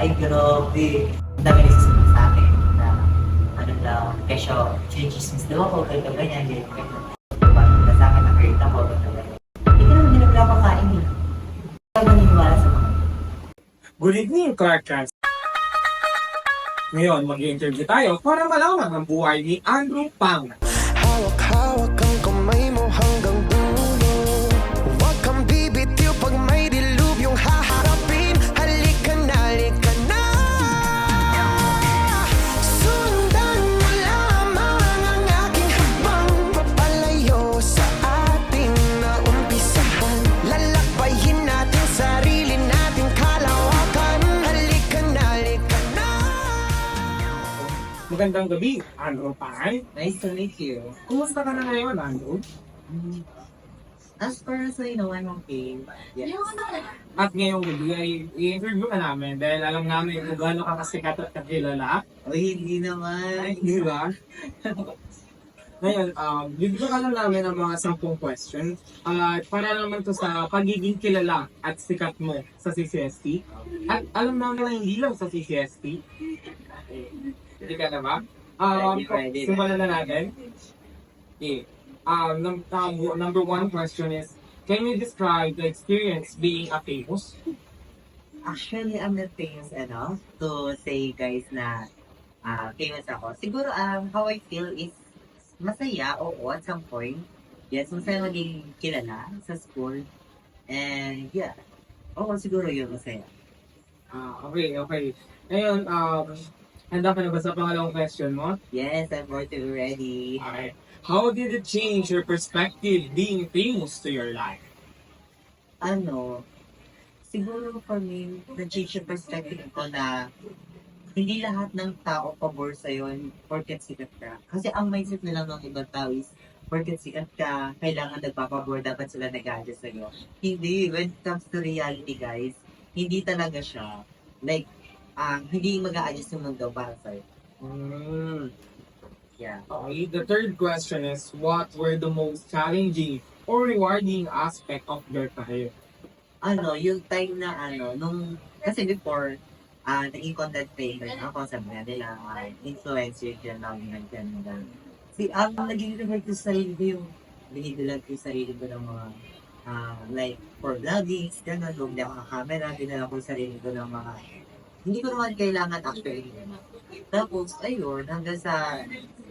Ay, grabe. Ang dami nagsasabi sa akin na ano daw, kesyo, chinichismis daw ako, ganito, ganyan, ganyan, ganyan. Diba? Na sa akin, na-hurt ako, ganito, ganyan. Hindi naman din nagpapakain eh. Hindi ako maniniwala sa mga Good evening, Clark Kent. Ngayon, mag-interview tayo para malaman ang buhay ni Andrew Pang. Hawak-hawak ang kamay mo hanggang dulo. Huwag kang bibitiw pag may dilubyong haharapin. Halika na, halika na. Sundan mo lamang ang aking habang papalayo sa ating naumpisahan. Lalakbayin natin sarili nating kalawakan. Halika na, halika na. Magandang gabi, Andrew Pang. Nice to meet you. Kumusta ka na ngayon, Andrew? As far as I know, I'm okay. Yes. At ngayong gabi ay i-interview ka namin dahil alam namin kung gaano ka kasikat at kakilala. O hindi naman. Di ba? Ngayon, bibigyan ka lang namin ng mga 10 questions. Para naman to sa pagiging kilala at sikat mo sa CCST. At alam namin na hindi lang sa CCST. Hindi ka na ba? Ready. Simulan na natin. Okay. Number 1 question is, can you describe the experience being a famous? Actually, I'm not famous enough to say, guys, na famous ako. Siguro, how I feel is masaya, oo, at some point. Yes, masaya maging kilala sa school. And, yeah. Oo, siguro yun, masaya. Okay. Ngayon, handa ka na ba sa pangalawang question mo? Yes, I'm more to be ready. Okay. How did it change your perspective being famous to your life? Siguro for me, na-change yung perspective ko na hindi lahat ng tao pabor sa'yo porket sikat ka. Kasi ang mindset nila ng ibang tao is porket sikat ka, kailangan nagpapabor, dapat sila nag-adjust sa'yo. Hindi, when it comes to reality, guys, hindi talaga siya. Like, hindi mag-a-adjust yung mundo para sa'yo. Yeah. Okay. The third question is, what were the most challenging or rewarding aspect of your career? Yung time na kasi before, naging content creator ako, sabi nga nila, influencer dyan, dyan. Ang naging reward ko sa sarili ko yung binidulag ko sa sarili ko ng mga, like, for vloggings, gano'n, huwag na ako camera, dinala ko sa sarili ko ng mga, hindi ko naman kailangan actually. Tapos, ayun, hanggang sa,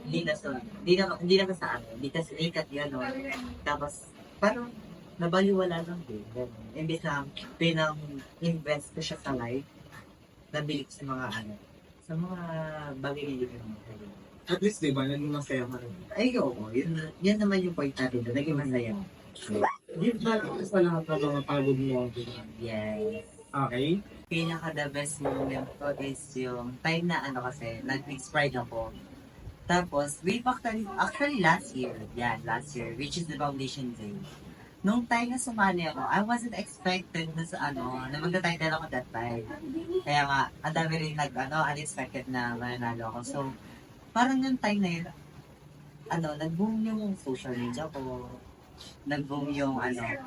hindi na sa hindi ka sinikat gano'n. Tapos, parang, nabaliwala lang din. Imbis na pinang-invest ko siya sa life, nabili ko sa mga bagay na hindi ko naman. At least, di ba, naging masaya ka rin. Ay, oo, yun naman yung point natin doon, naging masaya. Give that sa lahat ng mga pagod mo. Yes. Okay? Pinaka-the best moment ko is yung time na kasi, nag-mix pride ako. Tapos, way back actually last year, which is the foundation day. Nung time na sumali ako, I wasn't expected na magta-title ako that time. Kaya nga, ang dami rin unexpected na mananalo ako. So, parang yung time na yun, nag-boom yung social media ko, nag-boom yung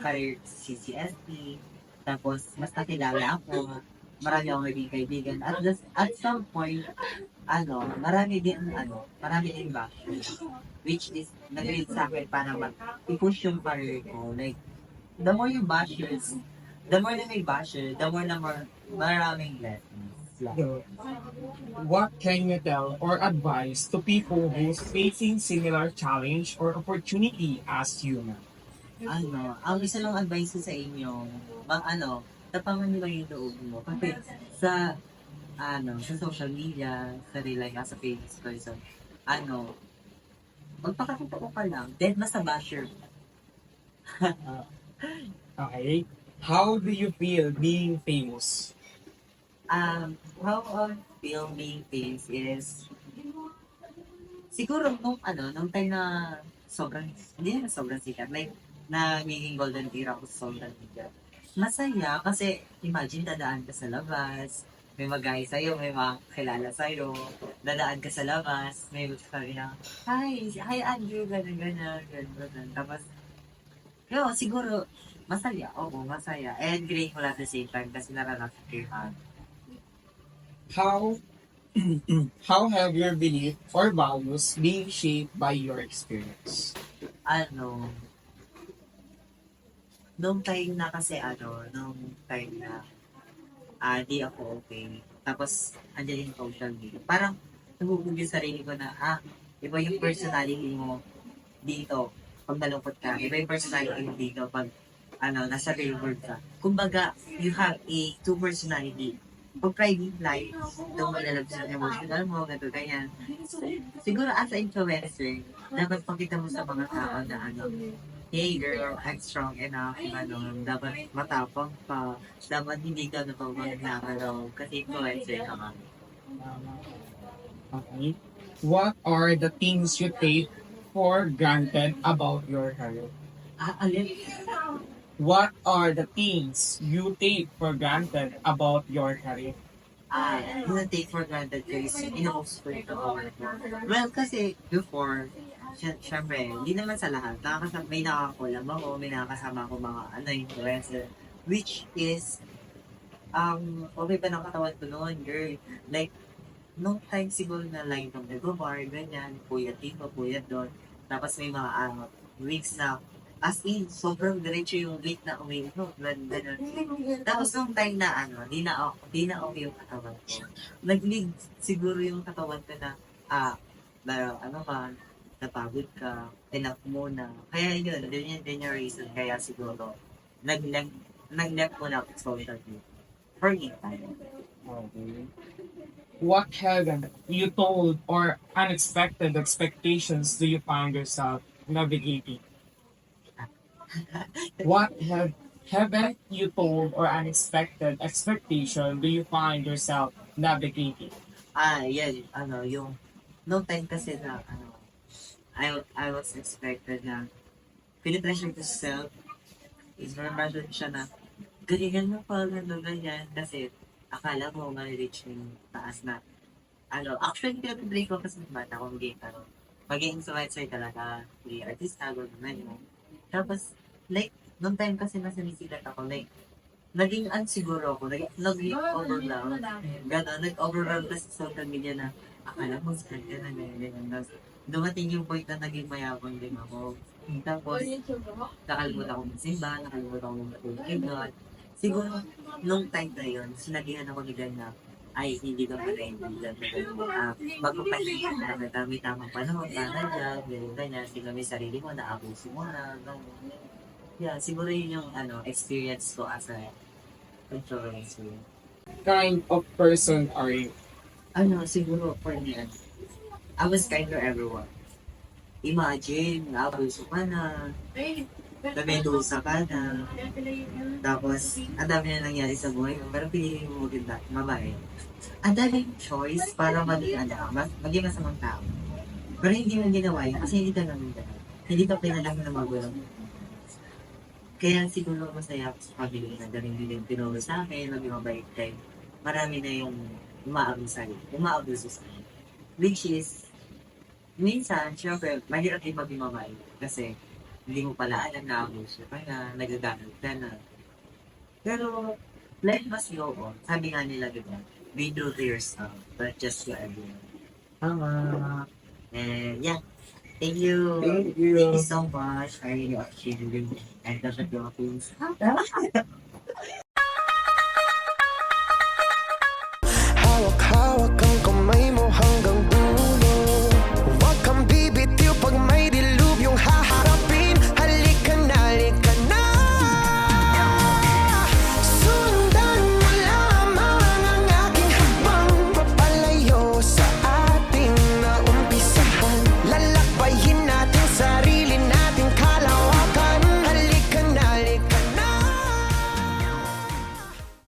career CCSP, tapos mas nakilala ako, marami akong naging kaibigan. At some point, marami din bashers, which is nag-read sa akin para i-push yung career ko. Like, the more yung bashers, the more na may basher, the more na maraming lessons. Yeah. What can you tell or advise to people who's facing similar challenge or opportunity as you? Ang isa lang advice ko sa inyo, tapangan nyo lang yung loob mo. Kasi sa social media, sa real life, as a famous person, magpakatotoo ka lang, dead na sa basher. Okay. How do you feel being famous? How I feel being famous is, siguro nung time na hindi na sobrang sikat, like, nagiging golden era ako sa social media. Masaya, kasi imagine, dadaan ka sa labas, may mag-hi sa'yo, may makakilala sa'yo, dadaan ka sa labas, may sabi na, hi Andrew, ganyan. Tapos, siguro, masaya, masaya. And grateful at the same time kasi naranasan ko yung How how have your belief or values been shaped by your experience? Ano, nung time na kasi nung time na di ako okay. Tapos, andyan yung social media. Parang, nabubog yung sarili ko na, iba yung personality mo dito pag malungkot ka. Iba yung personality mo dito pag, nasa real world ka. Kumbaga, you have a two personality. Pag private life, doon mo ilalabas yung emotional mo, ganito, ganyan. Siguro as a influencer, dapat pakita mo sa mga tao na hey girl, I'm strong enough, dapat matapang pa, dapat hindi ka napapagnakalaw, kasi influencer ka nga. Okay. What are the things you take for granted about your career? Alin? What are the things you take for granted about your career? Yung take for granted ko is in-host ko ito. Well, kasi before, syempre, hindi naman sa lahat. May nakakakulam ako, may nakakasama ako mga influencer. Which is, okay pa ng katawan ko noon, girl. Like, nung time siguro na line ng nag-bar, ganyan, puyat dito, puyat doon. Tapos may mga weeks na, as in, sobrang diretso yung week na umiinom. Ganun. Tapos nung time na di na okay yung katawan ko. Nag-lead siguro yung katawan ko na, napagod ka, enough muna. Kaya yun, din yung reason. Kaya siguro, nag-left muna ako sa social media. For me, Okay. What have you told or unexpected expectations do you find yourself navigating? What haven't you told or unexpected expectation do you find yourself navigating? yan, yung, no time kasi na, I was expected na, pinipressure ko sa self, is pressure siya na, galingan mo pa, ganyan, kasi, akala mo, ma-reach yung taas na, actually, pinag-break ko kasi bata akong game, maging influencer talaga, hindi artista, gano'n yun. Tapos, like, noong time kasi na sumisikat ako, like, naging unsiguro ako, naging overwhelmed. Gano'n, nag-overwhelmed kasi sa social media na, akala mo, sikat ka na, ganyan. Tapos, dumating yung point na naging mayabang din ako. Tapos, nakalimutan ko magsimba, nakalimutan ko mag-God. Siguro, nung time na yun, sinabihan ako ni God na, ay, hindi ka pala hindi magpapahinga na may tamang panahon, para dyan, ganyan, sila may sarili mo, naabuso mo na, gano'n. Yeah, siguro yun yung experience ko as a influencer. Kind of person are you? Siguro for me, I was kind to everyone. Imagine, naabuso ka na, namedusa ka na, tapos, ang dami na nangyari sa buhay mo, pero pinili mo maganda, babae. Ang daming choice para maging masamang tao. Pero hindi mo ginawa yun kasi hindi ka namin gano'n. Hindi ka pinalaki ng magulang. Kaya siguro masaya ako sa family na galing din tinuro sa akin, maging mabait kayo. Marami na yung umaabuso sa akin. Which is, minsan, syempre, mahirap din maging mabait. Kasi, hindi mo pala alam na abuso ka na, nagagamit ka na. Pero, life must go on. Sabi nga nila, diba? Be true to yourself, but just to everyone. Tama. And yeah, thank you. Thank you. Thank you so much. I really appreciate you and the Philippines.